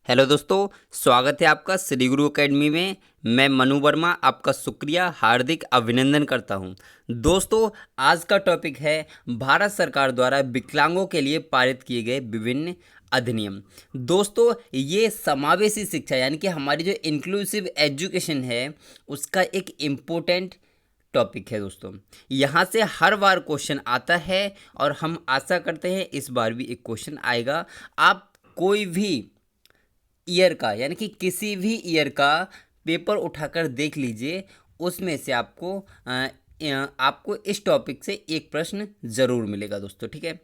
Hello दोस्तों, स्वागत है आपका श्री गुरु एकेडमी में। मैं मनु वर्मा आपका शुक्रिया हार्दिक अभिनंदन करता हूं। दोस्तों, आज का टॉपिक है भारत सरकार द्वारा विकलांगों के लिए पारित किए गए विभिन्न अधिनियम। दोस्तों, ये समावेशी शिक्षा यानी कि हमारी जो इंक्लूसिव एजुकेशन है उसका एक इम्पोर्टेंट टॉपिक है दोस्तों। यहाँ से हर बार क्वेश्चन आता है और हम आशा करते हैं इस बार भी एक क्वेश्चन आएगा। आप कोई भी ईयर का यानी कि किसी भी ईयर का पेपर उठाकर देख लीजिए, उसमें से आपको इस टॉपिक से एक प्रश्न ज़रूर मिलेगा दोस्तों। ठीक है,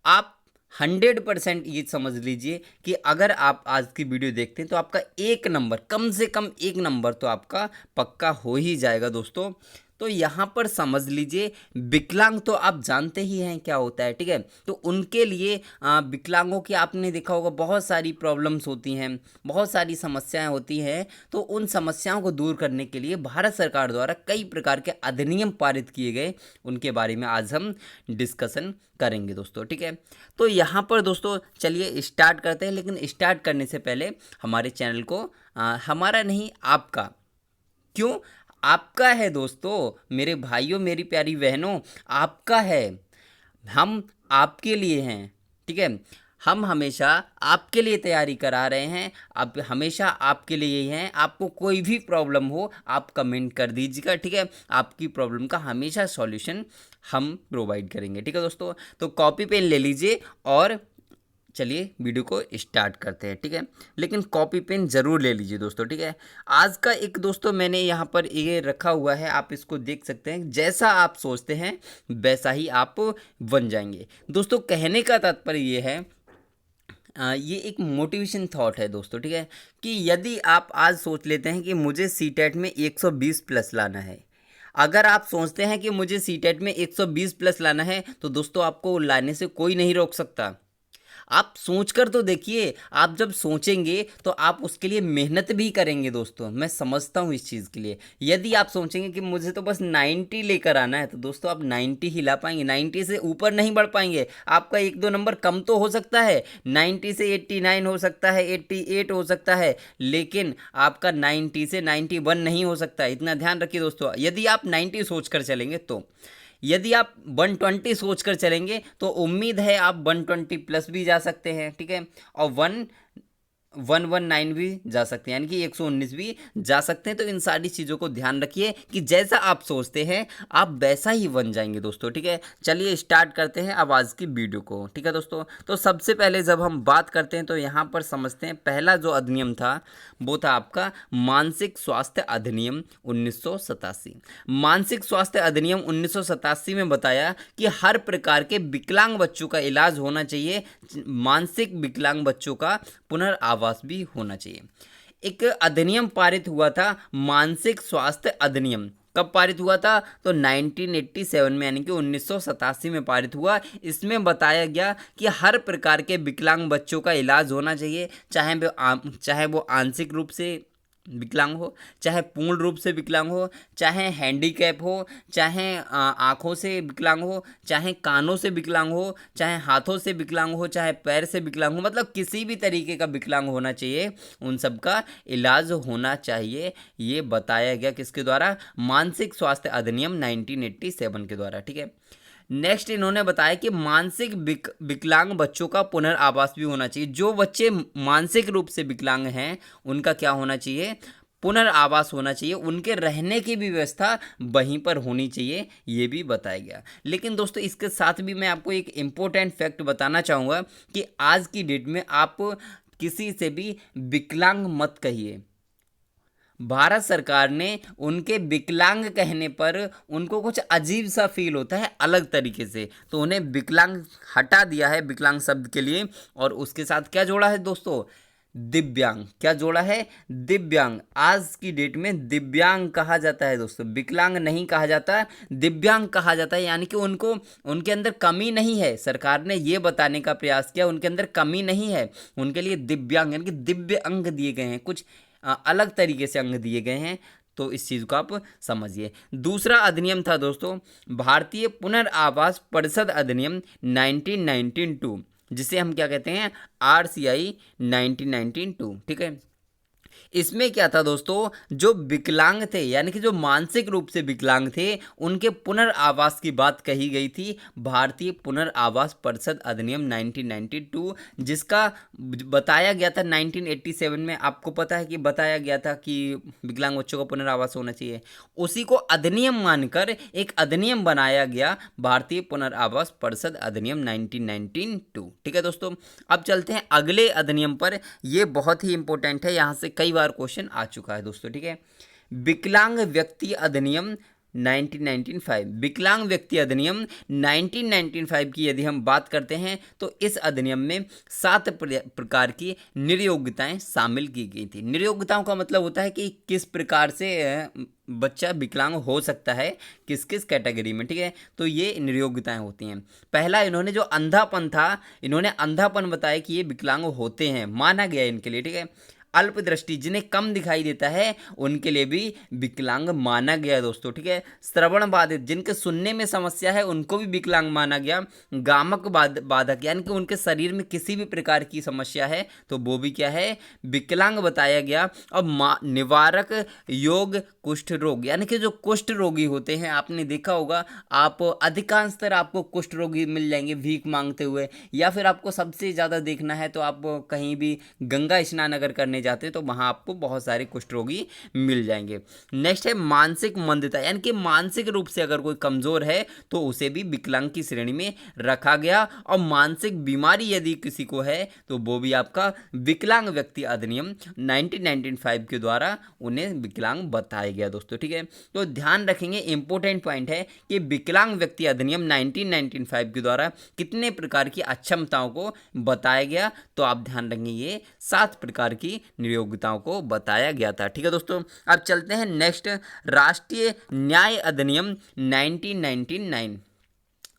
आप 100% ये समझ लीजिए कि अगर आप आज की वीडियो देखते हैं तो आपका एक नंबर, कम से कम एक नंबर तो आपका पक्का हो ही जाएगा दोस्तों। तो यहाँ पर समझ लीजिए, विकलांग तो आप जानते ही हैं क्या होता है। ठीक है, तो उनके लिए विकलांगों की आपने देखा होगा बहुत सारी प्रॉब्लम्स होती हैं, बहुत सारी समस्याएं होती हैं। तो उन समस्याओं को दूर करने के लिए भारत सरकार द्वारा कई प्रकार के अधिनियम पारित किए गए, उनके बारे में आज हम डिस्कशन करेंगे दोस्तों। ठीक है, तो यहाँ पर दोस्तों चलिए स्टार्ट करते हैं। लेकिन स्टार्ट करने से पहले हमारे चैनल को हमारा नहीं आपका, क्यों आपका है दोस्तों, मेरे भाइयों मेरी प्यारी बहनों, आपका है। हम आपके लिए हैं। ठीक है, हम हमेशा आपके लिए तैयारी करा रहे हैं। अब हमेशा आपके लिए ही हैं। आपको कोई भी प्रॉब्लम हो आप कमेंट कर दीजिएगा। ठीक है, आपकी प्रॉब्लम का हमेशा सॉल्यूशन हम प्रोवाइड करेंगे। ठीक है दोस्तों, तो कॉपी पेन ले लीजिए और चलिए वीडियो को स्टार्ट करते हैं। ठीक है, लेकिन कॉपी पेन ज़रूर ले लीजिए दोस्तों। ठीक है, आज का एक दोस्तों मैंने यहाँ पर ये रखा हुआ है, आप इसको देख सकते हैं। जैसा आप सोचते हैं वैसा ही आप बन जाएंगे दोस्तों। कहने का तात्पर्य ये है, ये एक मोटिवेशन थॉट है दोस्तों। ठीक है, कि यदि आप आज सोच लेते हैं कि मुझे सीटेट में 120 प्लस लाना है, अगर आप सोचते हैं कि मुझे सीटेट में 120 प्लस लाना है, तो दोस्तों आपको लाने से कोई नहीं रोक सकता। आप सोचकर तो देखिए, आप जब सोचेंगे तो आप उसके लिए मेहनत भी करेंगे दोस्तों। मैं समझता हूँ इस चीज़ के लिए। यदि आप सोचेंगे कि मुझे तो बस 90 लेकर आना है, तो दोस्तों आप 90 ही ला पाएंगे, 90 से ऊपर नहीं बढ़ पाएंगे। आपका एक दो नंबर कम तो हो सकता है, 90 से 89 हो सकता है, 88 हो सकता है, लेकिन आपका 90 से 91 नहीं हो सकता। इतना ध्यान रखिए दोस्तों। यदि आप 90 सोच कर चलेंगे तो, यदि आप 120 सोचकर चलेंगे तो उम्मीद है आप 120 प्लस भी जा सकते हैं। ठीक है, और 119 भी जा सकते हैं, यानी कि 119 भी जा सकते हैं। तो इन सारी चीज़ों को ध्यान रखिए कि जैसा आप सोचते हैं आप वैसा ही बन जाएंगे दोस्तों। ठीक है, चलिए स्टार्ट करते हैं अब आज की वीडियो को। ठीक है दोस्तों, तो सबसे पहले जब हम बात करते हैं तो यहाँ पर समझते हैं, पहला जो अधिनियम था वो था आपका मानसिक स्वास्थ्य अधिनियम 1987। मानसिक स्वास्थ्य अधिनियम 1987 में बताया कि हर प्रकार के विकलांग बच्चों का इलाज होना चाहिए, मानसिक विकलांग बच्चों का पुनर्वास भी होना चाहिए। एक अधिनियम पारित हुआ था, मानसिक स्वास्थ्य अधिनियम। कब पारित हुआ था? तो 1987 में, यानी कि 1987 में पारित हुआ। इसमें बताया गया कि हर प्रकार के विकलांग बच्चों का इलाज होना चाहिए, चाहे वो आंशिक रूप से विकलांग हो, चाहे पूर्ण रूप से विकलांग हो, चाहे हैंडीकैप हो, चाहे आँखों से विकलांग हो, चाहे कानों से विकलांग हो, चाहे हाथों से विकलांग हो, चाहे पैर से विकलांग हो, मतलब किसी भी तरीके का विकलांग होना चाहिए, उन सब का इलाज होना चाहिए। ये बताया गया किसके द्वारा? मानसिक स्वास्थ्य अधिनियम 1987 के द्वारा। ठीक है, नेक्स्ट इन्होंने बताया कि मानसिक विकलांग बच्चों का पुनर्वास भी होना चाहिए। जो बच्चे मानसिक रूप से विकलांग हैं उनका क्या होना चाहिए? पुनर्वास होना चाहिए। उनके रहने की भी व्यवस्था वहीं पर होनी चाहिए, ये भी बताया गया। लेकिन दोस्तों इसके साथ भी मैं आपको एक इम्पोर्टेंट फैक्ट बताना चाहूँगा कि आज की डेट में आप किसी से भी विकलांग मत कहिए। भारत सरकार ने उनके विकलांग कहने पर उनको कुछ अजीब सा फील होता है अलग तरीके से, तो उन्हें विकलांग हटा दिया है विकलांग शब्द के लिए, और उसके साथ क्या जोड़ा है दोस्तों? दिव्यांग। क्या जोड़ा है? दिव्यांग। आज की डेट में दिव्यांग कहा जाता है दोस्तों, विकलांग नहीं कहा जाता, दिव्यांग कहा जाता है। यानी कि उनको, उनके अंदर कमी नहीं है। सरकार ने ये बताने का प्रयास किया उनके अंदर कमी नहीं है, उनके लिए दिव्यांग यानी कि दिव्य अंग दिए गए हैं, कुछ अलग तरीके से अंग दिए गए हैं। तो इस चीज़ को आप समझिए। दूसरा अधिनियम था दोस्तों भारतीय पुनर्वास परिषद अधिनियम 1992, जिसे हम क्या कहते हैं, RCI 1992, ठीक है। इसमें क्या था दोस्तों, जो विकलांग थे यानी कि जो मानसिक रूप से विकलांग थे, उनके पुनर्आवास की बात कही गई थी भारतीय पुनर्आवास परिषद अधिनियम 1992, जिसका बताया गया था 1987 में। आपको पता है कि बताया गया था कि विकलांग बच्चों का पुनर्आवास होना चाहिए। उसी को अधिनियम मानकर एक अधिनियम बनाया गया, भारतीय पुनर्आवास परिषद अधिनियम 1992, ठीक है दोस्तों। अब चलते हैं अगले अधिनियम पर। ये बहुत ही इंपॉर्टेंट है, यहाँ से कई बार क्वेश्चन आ चुका है दोस्तों, ठीक है। विकलांग व्यक्ति अधिनियम 1995, विकलांग व्यक्ति अधिनियम 1995 की यदि हम बात करते हैं तो इस अधिनियम में 7 प्रकार की निर्योग्यताएं शामिल की गई थी। निर्योग्यताओं का मतलब होता है कि किस प्रकार से बच्चा विकलांग हो सकता है, किस किस कैटेगरी में, ठीक है। तो ये निर्योग्यताएं होती हैं। पहला, इन्होंने जो अंधापन था, इन्होंने अंधापन बताया कि ये विकलांग होते हैं, माना गया इनके लिए, ठीक है। अल्प दृष्टि, जिन्हें कम दिखाई देता है, उनके लिए भी विकलांग माना गया दोस्तों, ठीक है। श्रवण बाधित, जिनके सुनने में समस्या है, उनको भी विकलांग माना गया। गामक बाधक, यानी कि उनके शरीर में किसी भी प्रकार की समस्या है तो वो भी क्या है, विकलांग बताया गया। और निवारक योग कुष्ठ रोग, यानी कि जो कुष्ठ रोगी होते हैं, आपने देखा होगा, आप अधिकांशतर आपको कुष्ठ रोगी मिल जाएंगे भीख मांगते हुए, या फिर आपको सबसे ज़्यादा देखना है तो आप कहीं भी गंगा स्नान अगर करने जाते हैं तो वहाँ आपको बहुत सारे कुष्ठ रोगी मिल जाएंगे। नेक्स्ट है मानसिक मंदता, यानी कि मानसिक रूप से अगर कोई कमज़ोर है तो उसे भी विकलांग की श्रेणी में रखा गया। और मानसिक बीमारी यदि किसी को है तो वो भी आपका विकलांग व्यक्ति अधिनियम 1995 के द्वारा उन्हें विकलांग बताया गया दोस्तों, ठीक है। तो ध्यान रखेंगे, इंपॉर्टेंट पॉइंट है कि विकलांग व्यक्ति अधिनियम 1995 के द्वारा कितने प्रकार की अक्षमताओं को बताया गया, तो आप ध्यान रखेंगे ये 7 प्रकार की निर्योग्यताओं को बताया गया था, ठीक है दोस्तों। अब चलते हैं नेक्स्ट, राष्ट्रीय न्याय अधिनियम 1999।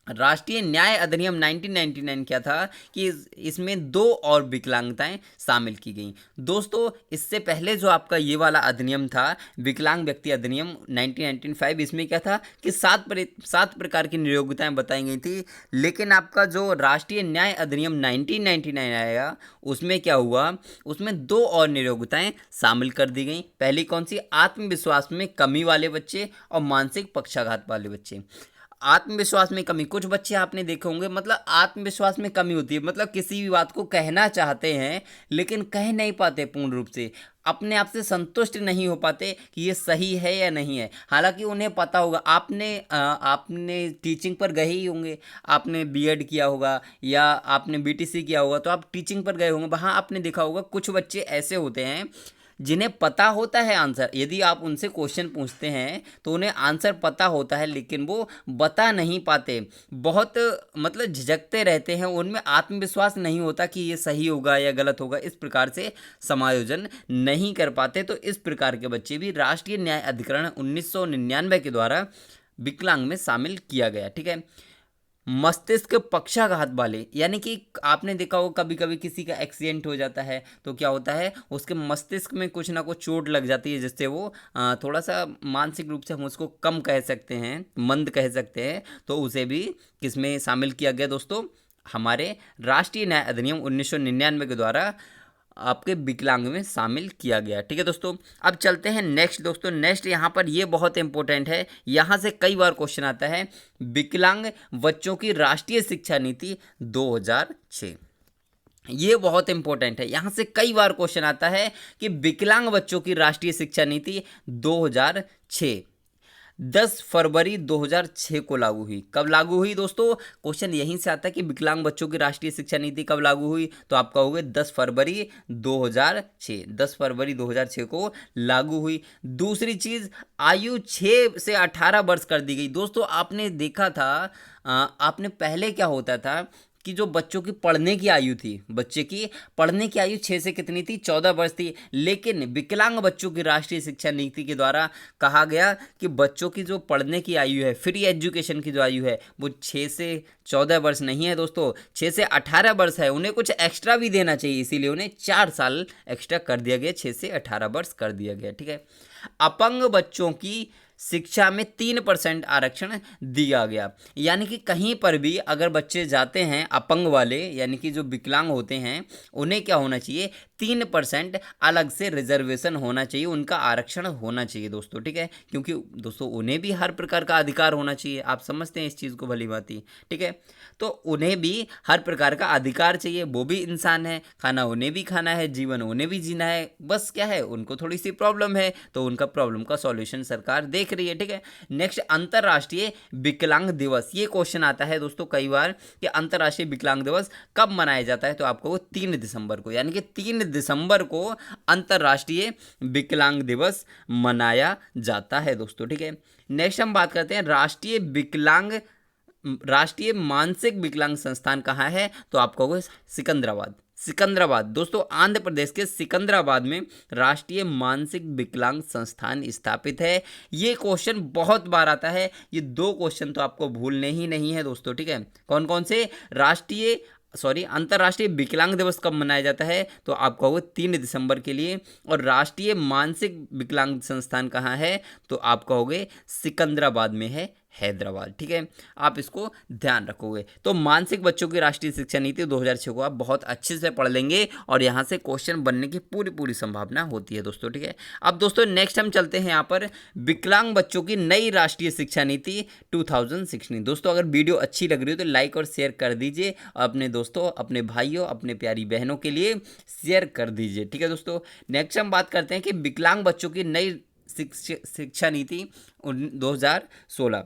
राष्ट्रीय न्याय अधिनियम 1999 क्या था कि इसमें 2 और विकलांगताएं शामिल की गई दोस्तों। इससे पहले जो आपका ये वाला अधिनियम था, विकलांग व्यक्ति अधिनियम 1995, इसमें क्या था कि 7 प्रकार की निर्योग्यताएं बताई गई थी। लेकिन आपका जो राष्ट्रीय न्याय अधिनियम 1999 आया, उसमें क्या हुआ, उसमें 2 और निर्योग्यताएं शामिल कर दी गई। पहली कौन सी, आत्मविश्वास में कमी वाले बच्चे और मानसिक पक्षाघात वाले बच्चे। आत्मविश्वास में कमी, कुछ बच्चे आपने देखे होंगे, मतलब आत्मविश्वास में कमी होती है, मतलब किसी भी बात को कहना चाहते हैं लेकिन कह नहीं पाते, पूर्ण रूप से अपने आप से संतुष्ट नहीं हो पाते कि ये सही है या नहीं है। हालांकि उन्हें पता होगा, आपने टीचिंग पर गए ही होंगे, आपने बीएड किया होगा या आपने बीटीसी किया होगा, तो आप टीचिंग पर गए होंगे, वहाँ आपने देखा होगा कुछ बच्चे ऐसे होते हैं जिन्हें पता होता है आंसर। यदि आप उनसे क्वेश्चन पूछते हैं तो उन्हें आंसर पता होता है लेकिन वो बता नहीं पाते, बहुत मतलब झिझकते रहते हैं, उनमें आत्मविश्वास नहीं होता कि ये सही होगा या गलत होगा, इस प्रकार से समायोजन नहीं कर पाते। तो इस प्रकार के बच्चे भी राष्ट्रीय न्याय अधिकरण 1999 के द्वारा विकलांग में शामिल किया गया, ठीक है। मस्तिष्क पक्षाघात वाले, यानी कि आपने देखा हो कभी कभी किसी का एक्सीडेंट हो जाता है तो क्या होता है, उसके मस्तिष्क में कुछ ना कुछ चोट लग जाती है, जिससे वो थोड़ा सा मानसिक रूप से हम उसको कम कह सकते हैं, मंद कह सकते हैं। तो उसे भी किसमें शामिल किया गया दोस्तों, हमारे राष्ट्रीय न्याय अधिनियम 1999 के द्वारा आपके विकलांग में शामिल किया गया, ठीक है दोस्तों। अब चलते हैं नेक्स्ट दोस्तों। नेक्स्ट यहाँ पर ये बहुत इंपॉर्टेंट है, यहाँ से कई बार क्वेश्चन आता है, विकलांग बच्चों की राष्ट्रीय शिक्षा नीति 2006। ये बहुत इंपॉर्टेंट है, यहाँ से कई बार क्वेश्चन आता है कि विकलांग बच्चों की राष्ट्रीय शिक्षा नीति 2006 10 फरवरी 2006 को लागू हुई। कब लागू हुई दोस्तों, क्वेश्चन यहीं से आता है कि विकलांग बच्चों की राष्ट्रीय शिक्षा नीति कब लागू हुई, तो आपका होगा 10 फरवरी 2006, 10 फरवरी 2006 को लागू हुई। दूसरी चीज़, आयु 6 से 18 वर्ष कर दी गई दोस्तों। आपने देखा था, आपने पहले क्या होता था कि जो बच्चों की पढ़ने की आयु थी, बच्चे की पढ़ने की आयु 6 से कितनी थी, 14 वर्ष थी। लेकिन विकलांग बच्चों की राष्ट्रीय शिक्षा नीति के द्वारा कहा गया कि बच्चों की जो पढ़ने की आयु है, फ्री एजुकेशन की जो आयु है, वो 6 से 14 वर्ष नहीं है दोस्तों, 6 से 18 वर्ष है। उन्हें कुछ एक्स्ट्रा भी देना चाहिए, इसीलिए उन्हें 4 साल एक्स्ट्रा कर दिया गया, 6 से 18 वर्ष कर दिया गया, ठीक है। अपंग बच्चों की शिक्षा में 3% आरक्षण दिया गया। यानी कि कहीं पर भी अगर बच्चे जाते हैं अपंग वाले, यानी कि जो विकलांग होते हैं, उन्हें क्या होना चाहिए, 3% अलग से रिजर्वेशन होना चाहिए, उनका आरक्षण होना चाहिए दोस्तों, ठीक है। क्योंकि दोस्तों उन्हें भी हर प्रकार का अधिकार होना चाहिए, आप समझते हैं इस चीज़ को भली भांति, ठीक है। तो उन्हें भी हर प्रकार का अधिकार चाहिए, वो भी इंसान है, खाना उन्हें भी खाना है, जीवन उन्हें भी जीना है। बस क्या है, उनको थोड़ी सी प्रॉब्लम है, तो उनका प्रॉब्लम का सॉल्यूशन सरकार देख रही है, ठीक है। नेक्स्ट, अंतर्राष्ट्रीय विकलांग दिवस। ये क्वेश्चन आता है दोस्तों कई बार कि अंतर्राष्ट्रीय विकलांग दिवस कब मनाया जाता है, तो आपको वो 3 दिसंबर को, यानी कि 3 दिसंबर को अंतर्राष्ट्रीय विकलांग दिवस मनाया जाता है दोस्तों, ठीक है। नेक्स्ट हम बात करते हैं राष्ट्रीय मानसिक विकलांग संस्थान कहाँ है, तो आपको वो सिकंदराबाद दोस्तों, आंध्र प्रदेश के सिकंदराबाद में राष्ट्रीय मानसिक विकलांग संस्थान स्थापित है। ये क्वेश्चन बहुत बार आता है, ये 2 क्वेश्चन तो आपको भूलने ही नहीं है दोस्तों, ठीक है। कौन कौन से, अंतर्राष्ट्रीय विकलांग दिवस कब मनाया जाता है, तो आप कहोगे 3 दिसंबर के लिए, और राष्ट्रीय मानसिक विकलांग संस्थान कहाँ है, तो आप कहोगे सिकंदराबाद में है, हैदराबाद, ठीक है। आप इसको ध्यान रखोगे। तो मानसिक बच्चों की राष्ट्रीय शिक्षा नीति 2006 को आप बहुत अच्छे से पढ़ लेंगे और यहाँ से क्वेश्चन बनने की पूरी संभावना होती है दोस्तों, ठीक है। अब दोस्तों नेक्स्ट हम चलते हैं यहाँ पर विकलांग बच्चों की नई राष्ट्रीय शिक्षा नीति 2016। दोस्तों अगर वीडियो अच्छी लग रही हो तो लाइक और शेयर कर दीजिए, और अपने दोस्तों, अपने भाइयों, अपने प्यारी बहनों के लिए शेयर कर दीजिए, ठीक है दोस्तों। नेक्स्ट हम बात करते हैं कि विकलांग बच्चों की नई शिक्षा नीति 2016।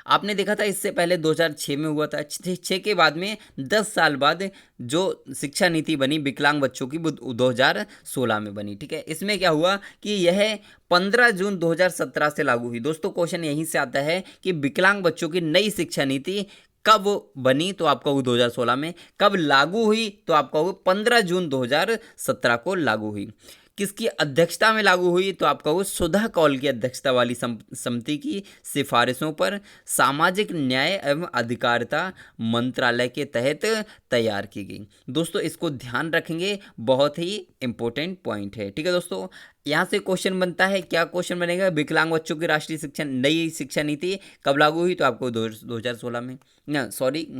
आपने देखा था इससे पहले 2006 में हुआ था, 6 के बाद में 10 साल बाद जो शिक्षा नीति बनी विकलांग बच्चों की, वो 2016 में बनी, ठीक है। इसमें क्या हुआ कि यह 15 जून 2017 से लागू हुई। दोस्तों क्वेश्चन यहीं से आता है कि विकलांग बच्चों की नई शिक्षा नीति कब बनी, तो आपका वो 2016 में, कब लागू हुई, तो आपका वो 15 जून 2017 को लागू हुई। किसकी अध्यक्षता में लागू हुई, तो आपका वो सुधा कौल की अध्यक्षता वाली समिति की सिफारिशों पर सामाजिक न्याय एवं अधिकारिता मंत्रालय के तहत तैयार की गई। दोस्तों इसको ध्यान रखेंगे, बहुत ही इंपॉर्टेंट पॉइंट है, ठीक है दोस्तों। यहाँ से क्वेश्चन बनता है, क्या क्वेश्चन बनेगा, विकलांग बच्चों की राष्ट्रीय नई शिक्षा नीति कब लागू हुई, तो आपको 2016 में,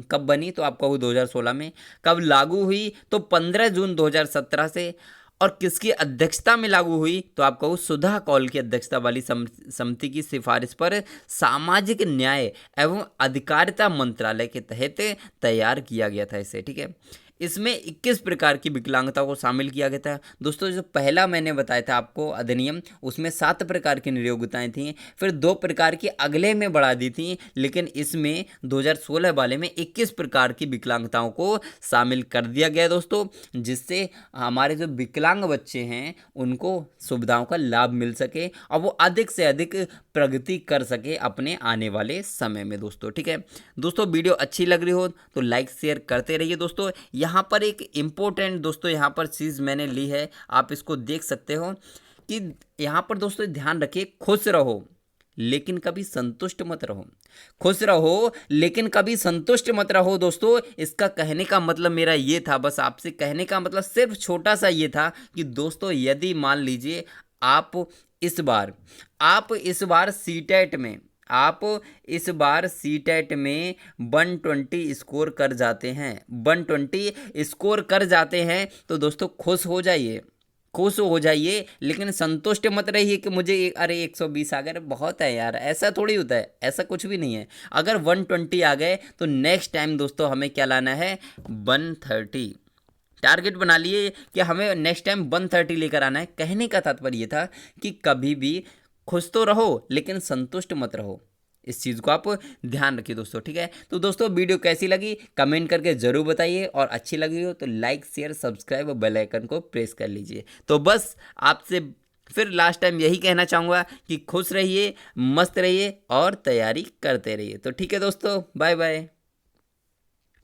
कब बनी, तो आपको 2016 में, कब लागू हुई, तो 15 जून 2017 से, और किसकी अध्यक्षता में लागू हुई, तो आपको सुधा कौल की अध्यक्षता वाली समिति की सिफारिश पर सामाजिक न्याय एवं अधिकारिता मंत्रालय के तहत तैयार किया गया था इसे, ठीक है। इसमें 21 प्रकार की विकलांगता को शामिल किया गया था दोस्तों। जो पहला मैंने बताया था आपको अधिनियम, उसमें 7 प्रकार की नियोक्ताएं थीं, फिर 2 प्रकार की अगले में बढ़ा दी थी, लेकिन इसमें 2016 वाले में 21 प्रकार की विकलांगताओं को शामिल कर दिया गया दोस्तों, जिससे हमारे जो विकलांग बच्चे हैं उनको सुविधाओं का लाभ मिल सके और वो अधिक से अधिक प्रगति कर सके अपने आने वाले समय में दोस्तों, ठीक है। दोस्तों वीडियो अच्छी लग रही हो तो लाइक शेयर करते रहिए दोस्तों। यहाँ पर एक इम्पोर्टेंट दोस्तों यहाँ पर चीज़ मैंने ली है, आप इसको देख सकते हो कि यहाँ पर दोस्तों ध्यान रखिए, खुश रहो लेकिन कभी संतुष्ट मत रहो। खुश रहो लेकिन कभी संतुष्ट मत रहो दोस्तों। इसका कहने का मतलब मेरा ये था, बस आपसे कहने का मतलब सिर्फ छोटा सा ये था कि दोस्तों यदि मान लीजिए आप इस बार सीटेट में 120 स्कोर कर जाते हैं, 120 स्कोर कर जाते हैं, तो दोस्तों खुश हो जाइए लेकिन संतुष्ट मत रहिए कि मुझे 120 आ गए, बहुत है यार, ऐसा थोड़ी होता है, ऐसा कुछ भी नहीं है। अगर 120 आ गए तो नेक्स्ट टाइम दोस्तों हमें क्या लाना है, 130 टारगेट बना लिए कि हमें नेक्स्ट टाइम 130 लेकर आना है। कहने का तात्पर्य ये था कि कभी भी खुश तो रहो लेकिन संतुष्ट मत रहो। इस चीज़ को आप ध्यान रखिए दोस्तों, ठीक है। तो दोस्तों वीडियो कैसी लगी कमेंट करके ज़रूर बताइए, और अच्छी लगी हो तो लाइक शेयर सब्सक्राइब और बेल आइकन को प्रेस कर लीजिए। तो बस आपसे फिर लास्ट टाइम यही कहना चाहूँगा कि खुश रहिए, मस्त रहिए और तैयारी करते रहिए। तो ठीक है दोस्तों, बाय बाय।